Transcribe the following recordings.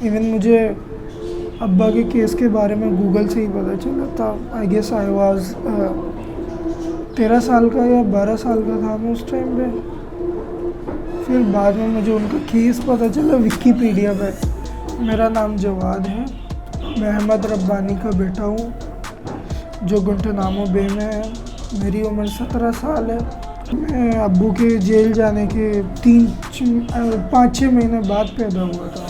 Even मुझे अब्बा के केस के बारे में गूगल से ही पता चला था। आई गेस आई वाज 13 साल का या 12 साल का था मैं उस टाइम पे। फिर बाद में मुझे उनका केस पता चला विकिपीडिया पे। मेरा नाम जवाद है, मैं अहमद रब्बानी का बेटा हूँ जो गुंटनामो बे में है। मेरी उम्र 17 साल है। मैं अब्बू के जेल जाने के 5-6 महीने बाद पैदा हुआ था।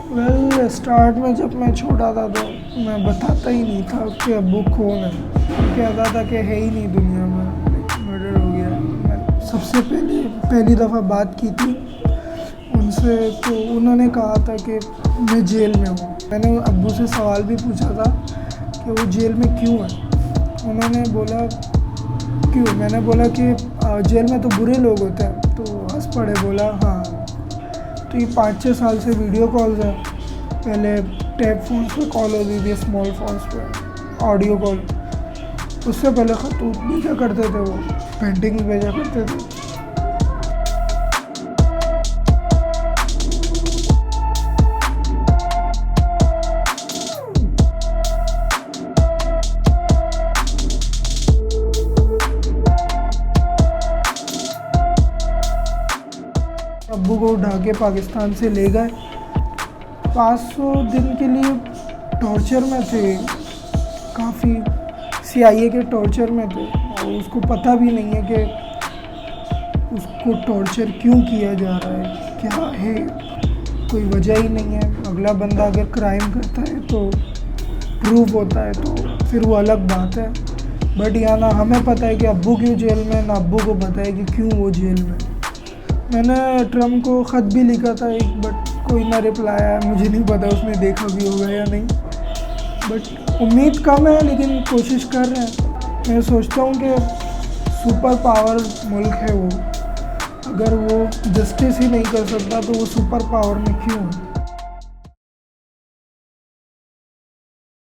वेल स्टार्ट में जब मैं छोटा था तो मैं बताता ही नहीं था कि अब्बू कौन है। कहता था कि है ही नहीं दुनिया में, मर्डर हो गया। मैं सबसे पहली दफ़ा बात की थी उनसे तो उन्होंने कहा था कि मैं जेल में हूँ। मैंने अब्बू से सवाल भी पूछा था कि वो जेल में क्यों है। उन्होंने बोला क्यों, मैंने बोला कि जेल में तो बुरे लोग होते हैं। तो हंस पड़े, बोला हाँ। तो ये 5-6 साल से वीडियो कॉल्स हैं। पहले टैब फ़ोन्स पे कॉल होती थी, स्मॉल फ़ोन्स पे ऑडियो कॉल। उससे पहले खतूत भेजा करते थे, वो पेंटिंग भेजा करते थे। अब्बू को उठा के पाकिस्तान से ले गए। 500 दिन के लिए टॉर्चर में थे, काफ़ी CIA के टॉर्चर में थे। और उसको पता भी नहीं है कि उसको टॉर्चर क्यों किया जा रहा है, क्या है, कोई वजह ही नहीं है। अगला बंदा अगर क्राइम करता है तो प्रूफ होता है तो फिर वो अलग बात है। बट यहाँ ना हमें पता है कि अब्बू क्यों जेल में, ना अब्बू को पता है कि क्यों वो जेल में। मैंने ट्रम्प को ख़त भी लिखा था एक, बट कोई ना रिप्लाई आया। मुझे नहीं पता उसने देखा भी होगा या नहीं, बट उम्मीद कम है, लेकिन कोशिश कर रहे हैं। मैं सोचता हूँ कि सुपर पावर मुल्क है वो, अगर वो जस्टिस ही नहीं कर सकता तो वो सुपर पावर में क्यों है।